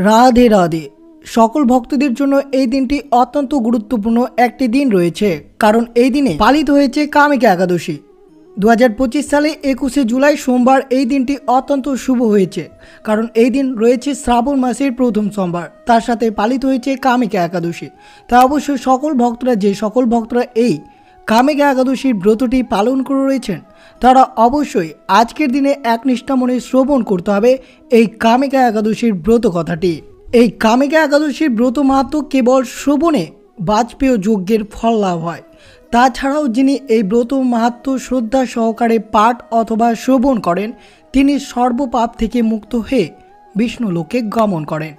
রাধে রাধে। সকল ভক্তদের জন্য এই দিনটি অত্যন্ত গুরুত্বপূর্ণ একটি দিন রয়েছে, কারণ এই দিনে পালিত হয়েছে কামিকা একাদশী। 2025 সালে 21শে জুলাই সোমবার এই দিনটি অত্যন্ত শুভ হয়েছে, কারণ এই দিন রয়েছে শ্রাবণ মাসের প্রথম সোমবার, তার সাথে পালিত হয়েছে কামিকা একাদশী। তাই অবশ্যই সকল ভক্তরা এই কামিকা একাদশীর ব্রতটি পালন করে রয়েছেন, তারা অবশ্যই আজকের দিনে একনিষ্ঠা মনে শ্রবণ করতে হবে এই কামিকা একাদশীর ব্রত কথাটি। এই কামিকা একাদশীর ব্রত মাহাত্ম্য কেবল শ্রবণে বাজপেয় যজ্ঞের ফল লাভ হয়। তাছাড়াও যিনি এই ব্রত মাহাত্ম্য শ্রদ্ধা সহকারে পাঠ অথবা শ্রবণ করেন, তিনি সর্বপাপ থেকে মুক্ত হয়ে বিষ্ণু লোকে গমন করেন।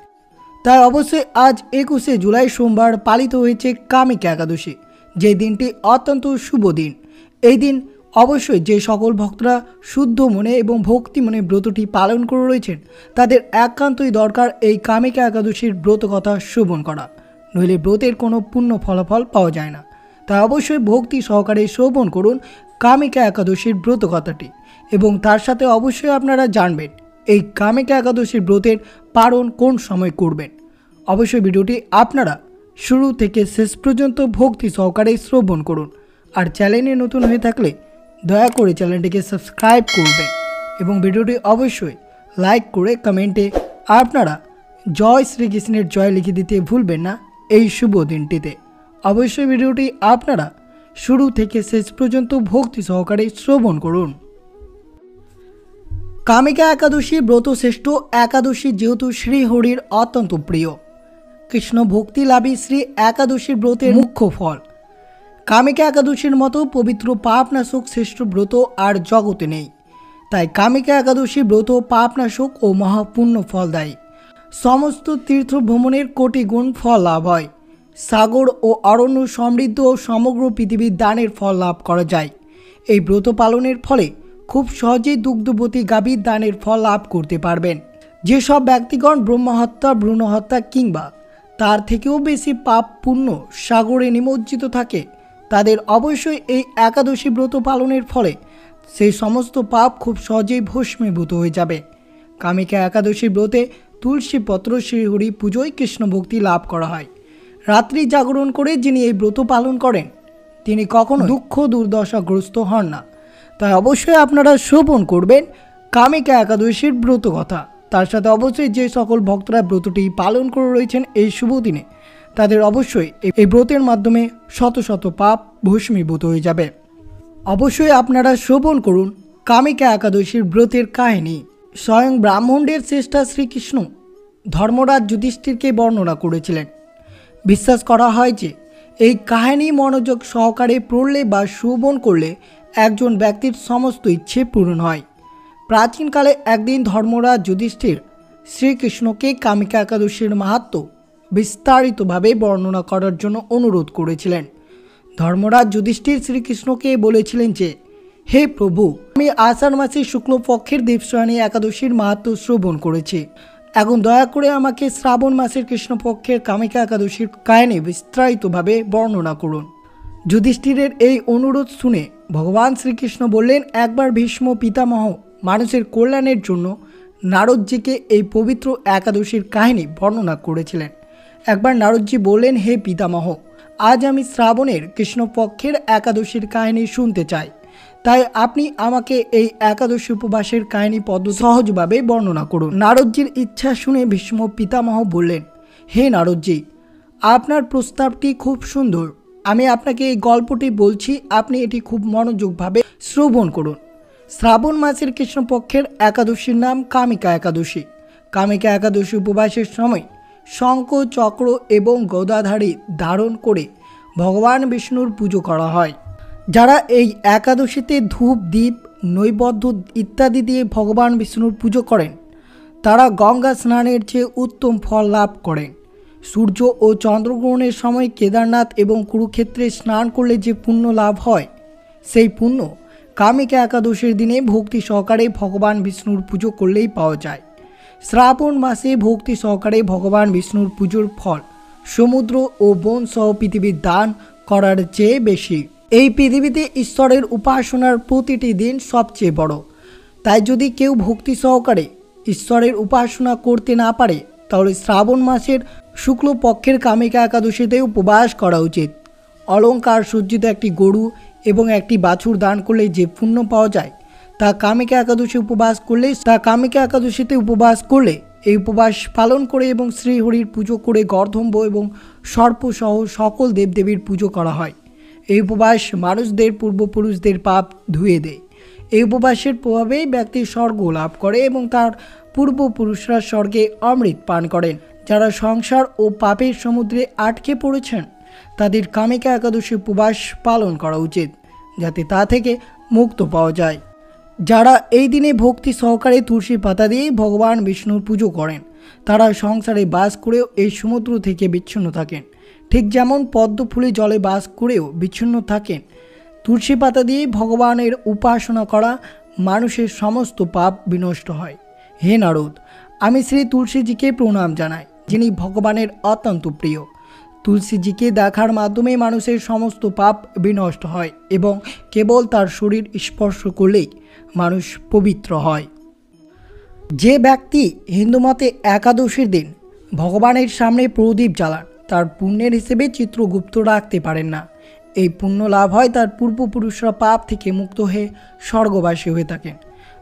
তাই অবশ্যই আজ 21শে জুলাই সোমবার পালিত হয়েছে কামিকা একাদশী, যে দিনটি অত্যন্ত শুভ দিন। এই দিন অবশ্যই যে সকল ভক্তরা শুদ্ধ মনে এবং ভক্তি মনে ব্রতটি পালন করে রয়েছেন, তাদের একান্তই দরকার এই কামিকা একাদশীর ব্রত কথা শ্রবণ করা, নইলে ব্রতের কোনো পূর্ণ ফলাফল পাওয়া যায় না। তাই অবশ্যই ভক্তি সহকারে শ্রবণ করুন কামিকা একাদশীর ব্রত কথাটি, এবং তার সাথে অবশ্যই আপনারা জানবেন এই কামিকা একাদশীর ব্রতের পালন কোন সময় করবেন। অবশ্যই ভিডিওটি আপনারা শুরু থেকে শেষ পর্যন্ত ভক্তি সহকারে শ্রবণ করুন। আর চ্যানেলে নতুন হয়ে থাকলে দয়া করে চ্যানেলটিকে সাবস্ক্রাইব করবেন এবং ভিডিওটি অবশ্যই লাইক করে কমেন্টে আপনারা জয় শ্রীকৃষ্ণের জয় লিখে দিতে ভুলবেন না এই শুভ দিনটিতে। অবশ্যই ভিডিওটি আপনারা শুরু থেকে শেষ পর্যন্ত ভক্তি সহকারে শ্রবণ করুন। কামিকা একাদশী ব্রত শ্রেষ্ঠ একাদশী, যেহেতু শ্রীহরির অত্যন্ত প্রিয়। কৃষ্ণ ভক্তি লাভই শ্রী একাদশীর ব্রতের মুখ্য ফল। কামিকা একাদশীর মতো পবিত্র পাপনাশক শ্রেষ্ঠ ব্রত আর জগতে নেই। তাই কামিকা একাদশী ব্রত পাপনাশক ও মহাপুণ্য ফলদায়ী। সমস্ত তীর্থ ভ্রমণের কোটি গুণ ফল লাভ হয়। সাগর ও অরণ্য সমৃদ্ধ ও সমগ্র পৃথিবীর দানের ফল লাভ করা যায়। এই ব্রত পালনের ফলে খুব সহজেই দুগ্ধবতী গাভীর দানের ফল লাভ করতে পারবেন। যেসব ব্যক্তিগণ ব্রহ্মহত্যা, ভ্রূণহত্যা কিংবা তার থেকেও বেশি পাপ পুণ্য সাগরে নিমজ্জিত থাকে, তাদের অবশ্যই এই একাদশী ব্রত পালনের ফলে সেই সমস্ত পাপ খুব সহজেই ভস্মীভূত হয়ে যাবে। কামিকা একাদশী ব্রতে তুলসী পত্র শ্রীহরি পুজোয় কৃষ্ণ ভক্তি লাভ করা হয়। রাত্রি জাগরণ করে যিনি এই ব্রত পালন করেন, তিনি কখনো দুঃখ দুর্দশাগ্রস্ত হন না। তাই অবশ্যই আপনারা শ্রবণ করবেন কামিকা একাদশীর ব্রত কথা। তার সাথে অবশ্যই যে সকল ভক্তরা ব্রতটি পালন করে রয়েছেন এই শুভ দিনে, তাদের অবশ্যই এই ব্রতের মাধ্যমে শত শত পাপ ভস্মীভূত হয়ে যাবে। অবশ্যই আপনারা শ্রবণ করুন কামিকা একাদশীর ব্রতের কাহিনী। স্বয়ং ব্রাহ্মণের শ্রেষ্ঠা শ্রীকৃষ্ণ ধর্মরাজ যুধিষ্ঠিরকে বর্ণনা করেছিলেন। বিশ্বাস করা হয় যে এই কাহিনী মনোযোগ সহকারে পড়লে বা শ্রবণ করলে একজন ব্যক্তির সমস্ত ইচ্ছে পূরণ হয়। প্রাচীনকালে একদিন ধর্মরাজ যুধিষ্ঠির শ্রীকৃষ্ণকে কামিকা একাদশীর মাহাত্ম্য বিস্তারিতভাবে বর্ণনা করার জন্য অনুরোধ করেছিলেন। ধর্মরাজ যুধিষ্ঠির শ্রীকৃষ্ণকে বলেছিলেন যে, হে প্রভু, আমি আষাঢ় মাসের শুক্লপক্ষের দেবশয়নী একাদশীর মাহাত্ম্য শ্রবণ করেছি। এখন দয়া করে আমাকে শ্রাবণ মাসের কৃষ্ণপক্ষের কামিকা একাদশীর কাহিনী বিস্তারিতভাবে বর্ণনা করুন। যুধিষ্ঠিরের এই অনুরোধ শুনে ভগবান শ্রীকৃষ্ণ বললেন, একবার ভীষ্ম পিতামহ মানুষের কল্যাণের জন্য নারদজিকে এই পবিত্র একাদশীর কাহিনী বর্ণনা করেছিলেন। একবার নারদজি বললেন, হে পিতামহ, আজ আমি শ্রাবণের কৃষ্ণপক্ষের একাদশীর কাহিনী শুনতে চাই, তাই আপনি আমাকে এই একাদশী উপবাসের কাহিনী পদ্ধতি সহজভাবে বর্ণনা করুন। নারদজির ইচ্ছা শুনে ভীষ্ম পিতামহ বললেন, হে নারদজি, আপনার প্রস্তাবটি খুব সুন্দর। আমি আপনাকে এই গল্পটি বলছি, আপনি এটি খুব মনোযোগভাবে শ্রবণ করুন। শ্রাবণ মাসের কৃষ্ণপক্ষের একাদশীর নাম কামিকা একাদশী। কামিকা একাদশী উপবাসের সময় শঙ্খ, চক্র এবং গদাধারী ধারণ করে ভগবান বিষ্ণুর পুজো করা হয়। যারা এই একাদশীতে ধূপ, দীপ, নৈবেদ্য ইত্যাদি দিয়ে ভগবান বিষ্ণুর পুজো করেন, তারা গঙ্গা স্নানের চেয়ে উত্তম ফল লাভ করেন। সূর্য ও চন্দ্রগ্রহণের সময় কেদারনাথ এবং কুরুক্ষেত্রে স্নান করলে যে পুণ্য লাভ হয়, সেই পুণ্য কামিকা একাদশীর দিনে ভক্তি সহকারে ভগবান বিষ্ণুর পুজো করলেই পাওয়া যায়। শ্রাবণ মাসে ভক্তি সহকারে ভগবান বিষ্ণুর পুজোর ফল সমুদ্র ও বন সহ পৃথিবীর দান করার চেয়ে বেশি। এই পৃথিবীতে ঈশ্বরের উপাসনার প্রতিটি দিন সবচেয়ে বড়। তাই যদি কেউ ভক্তি সহকারে ঈশ্বরের উপাসনা করতে না পারে, তাহলে শ্রাবণ মাসের শুক্লপক্ষের কামিকা একাদশীতে উপবাস করা উচিত। অলঙ্কার সজ্জিত একটি গরু এবং একটি বাছুর দান করলে যে পুণ্য পাওয়া যায় তা কামিকা একাদশীতে উপবাস করলে এই উপবাস পালন করে এবং শ্রীহরির পুজো করে গর্ধম্ব এবং সর্পসহ সকল দেবদেবীর পুজো করা হয়। এই উপবাস মানুষদের পূর্বপুরুষদের পাপ ধুয়ে দেয়। এই উপবাসের প্রভাবে ব্যক্তি স্বর্গ লাভ করে এবং তার পূর্বপুরুষরা স্বর্গে অমৃত পান করেন। যারা সংসার ও পাপের সমুদ্রে আটকে পড়েছেন তাদের কামিকা একাদশী উপবাস পালন করা উচিত, যাতে তা থেকে মুক্ত পাওয়া যায়। যারা এই দিনে ভক্তি সহকারে তুলসী পাতা দিয়ে ভগবান বিষ্ণুর পুজো করেন তারা সংসারে বাস করেও এই সমুদ্র থেকে বিচ্ছিন্ন থাকেন। ঠিক যেমন পদ্ম ফুলে জলে বাস করেও বিচ্ছিন্ন থাকেন, তুলসী পাতা দিয়ে ভগবানের উপাসনা করা মানুষের সমস্ত পাপ বিনষ্ট হয়। হে নারদ, আমি শ্রী তুলসীজিকে প্রণাম জানাই, যিনি ভগবানের অত্যন্ত প্রিয়। তুলসীজিকে দেখার মাধ্যমে মানুষের সমস্ত পাপ বিনষ্ট হয় এবং কেবল তার শরীর স্পর্শ করলেই মানুষ পবিত্র হয়। যে ব্যক্তি হিন্দুমতে একাদশীর দিন ভগবানের সামনে প্রদীপ জ্বালান তার পুণ্যের হিসেবে চিত্রগুপ্ত রাখতে পারেন না। এই পুণ্য লাভ হয় তার পূর্বপুরুষরা পাপ থেকে মুক্ত হয়ে স্বর্গবাসী হয়ে থাকেন।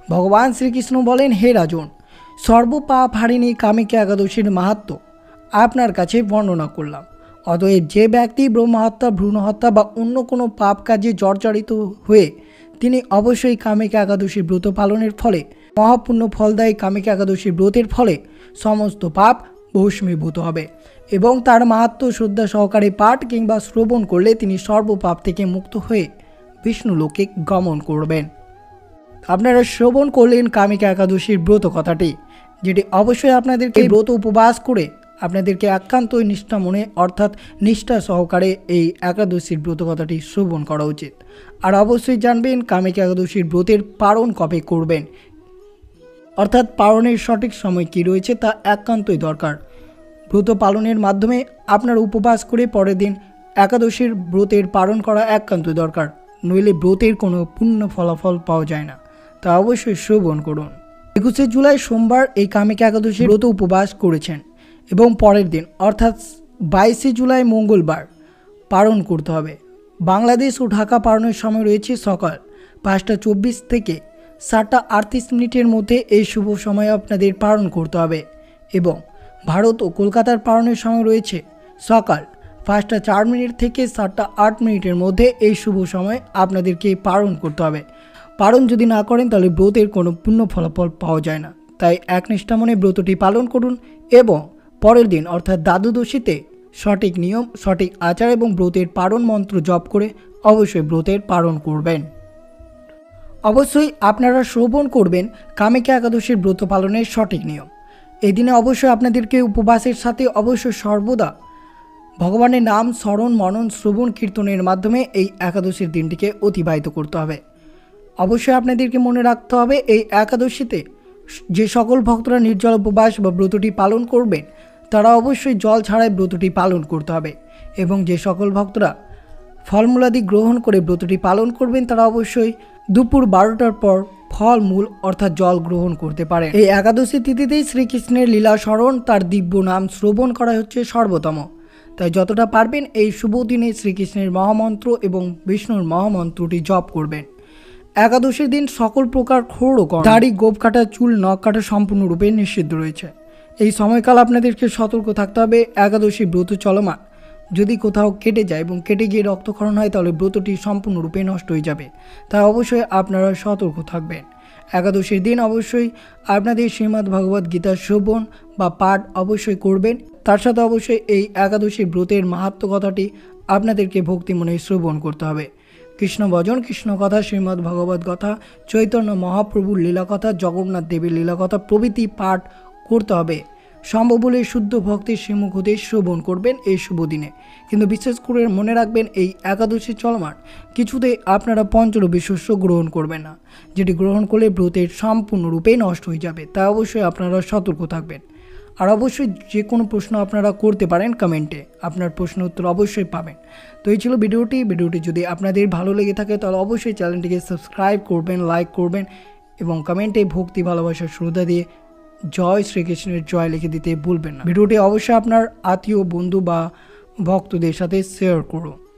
ভগবান শ্রীকৃষ্ণ বলেন, হে রাজন, সর্বপাপ হারিণী কামিকা একাদশীর মাহাত্ম্য আপনার কাছে বর্ণনা করলাম। অতএব যে ব্যক্তি ব্রহ্মহত্যা, ভ্রূণহত্যা বা অন্য কোনো পাপ কাজে জর্জরিত হয়ে তিনি অবশ্যই কামিকা একাদশীর ব্রত পালনের ফলে মহাপুণ্য ফলদায়ী কামিকা একাদশীর ব্রতের ফলে সমস্ত পাপ ভস্মীভূত হবে এবং তার মাহাত্ম্য শ্রদ্ধা সহকারে পাঠ কিংবা শ্রবণ করলে তিনি সর্বপাপ থেকে মুক্ত হয়ে বিষ্ণুলোকে গমন করবেন। আপনারা শ্রবণ করলেন কামিকা একাদশীর ব্রত কথাটি, যেটি অবশ্যই আপনাদেরকে ব্রত উপবাস করে আপনাদেরকে একান্ত নিষ্ঠা মনে অর্থাৎ নিষ্ঠা সহকারে এই একাদশীর ব্রত কথাটি শ্রবণ করা উচিত। আর অবশ্যই জানবেন কামিকা একাদশীর ব্রতের পালন কবে করবেন, অর্থাৎ পালনের সঠিক সময় কী রয়েছে তা একান্তই দরকার। ব্রত পালনের মাধ্যমে আপনার উপবাস করে পরের দিন একাদশীর ব্রতের পালন করা একান্তই দরকার, নইলে ব্রতের কোনো পূর্ণ ফলাফল পাওয়া যায় না। তা অবশ্যই শ্রবণ করুন। 21শে জুলাই সোমবার এই কামিকা একাদশীর ব্রত উপবাস করেছেন এবং পরের দিন অর্থাৎ 22শে জুলাই মঙ্গলবার পালন করতে হবে। বাংলাদেশ ও ঢাকা পালনের সময় রয়েছে সকাল 5টা 24 থেকে 7টা 38 মধ্যে। এই শুভ সময়ে আপনাদের পালন করতে হবে এবং ভারত ও কলকাতার পালনের সময় রয়েছে সকাল 5টা 4 থেকে 7টা 8 মধ্যে। এই শুভ সময় আপনাদেরকে পালন করতে হবে। পালন যদি না করেন তাহলে ব্রতের কোনো পূর্ণ ফলাফল পাওয়া যায় না। তাই একনিষ্ঠা মনে ব্রতটি পালন করুন এবং পরের দিন অর্থাৎ দ্বাদশীতে সঠিক নিয়ম, সঠিক আচার এবং ব্রতের পালন মন্ত্র জপ করে অবশ্যই ব্রতের পালন করবেন। অবশ্যই আপনারা শ্রবণ করবেন কামিকা একাদশীর ব্রত পালনের সঠিক নিয়ম। এই দিনে অবশ্যই আপনাদেরকে উপবাসের সাথে অবশ্যই সর্বদা ভগবানের নাম স্মরণ, মনন, শ্রবণ, কীর্তনের মাধ্যমে এই একাদশীর দিনটিকে অতিবাহিত করতে হবে। অবশ্যই আপনাদেরকে মনে রাখতে হবে এই একাদশীতে যে সকল ভক্তরা নির্জল উপবাস বা ব্রতটি পালন করবেন তারা অবশ্যই জল ছাড়াই ব্রতটি পালন করতে হবে এবং যে সকল ভক্তরা ফলমূলাদি গ্রহণ করে ব্রতটি পালন করবেন তারা অবশ্যই দুপুর 12টার পর ফলমূল অর্থাৎ জল গ্রহণ করতে পারে। এই একাদশী তিথিতেই শ্রীকৃষ্ণের লীলা স্মরণ, তার দিব্য নাম শ্রবণ করা হচ্ছে সর্বোত্তম। তাই যতটা পারবেন এই শুভ দিনে শ্রীকৃষ্ণের মহামন্ত্র এবং বিষ্ণুর মহামন্ত্রটি জপ করবেন। একাদশীর দিন সকল প্রকার ক্ষৌরকর্ম, দাড়ি, গোঁফ কাটা, চুল, নখ কাটা সম্পূর্ণরূপে নিষিদ্ধ রয়েছে। এই সময়কাল আপনাদেরকে সতর্ক থাকতে হবে। একাদশী ব্রত চলমান যদি কোথাও কেটে যায় এবং কেটে গিয়ে রক্তক্ষরণ হয় তাহলে ব্রতটি সম্পূর্ণরূপে নষ্ট হয়ে যাবে। তাই অবশ্যই আপনারা সতর্ক থাকবেন। একাদশীর দিন অবশ্যই আপনাদের শ্রীমদ্ ভগবদ্ গীতা শ্রবণ বা পাঠ অবশ্যই করবেন। তার সাথে অবশ্যই এই একাদশী ব্রতের মাহাত্ম্য কথাটি আপনাদেরকে ভক্তি মনে শ্রবণ করতে হবে। কৃষ্ণ ভজন, কৃষ্ণ কথা, শ্রীমদ্ ভগবদ্ কথা, চৈতন্য মহাপ্রভুর লীলাকথা, জগন্নাথ দেবীর লীলাকথা প্রভৃতি পাঠ করতে হবে। সম্ভব হলে শুদ্ধ ভক্তির শ্রীমুখ হতে শ্রবণ করবেন এই শুভ দিনে। কিন্তু বিশেষ করে মনে রাখবেন এই একাদশী চলমান কিছুতেই আপনারা পঞ্চরবি শস্য গ্রহণ করবেন না, যেটি গ্রহণ করলে ব্রতের সম্পূর্ণরূপে নষ্ট হয়ে যাবে। তাই অবশ্যই আপনারা সতর্ক থাকবেন। আর অবশ্যই যে কোনো প্রশ্ন আপনারা করতে পারেন কমেন্টে, আপনার প্রশ্ন উত্তর অবশ্যই পাবেন। তো এই ছিল ভিডিওটি যদি আপনাদের ভালো লেগে থাকে তাহলে অবশ্যই চ্যানেলটিকে সাবস্ক্রাইব করবেন, লাইক করবেন এবং কমেন্টে ভক্তি, ভালোবাসা, শ্রদ্ধা দিয়ে জয় শ্রীকৃষ্ণের জয় লিখে দিতে ভুলবেন না। ভিডিওটি অবশ্যই আপনার আত্মীয়, বন্ধু বা ভক্তদের সাথে শেয়ার করুন।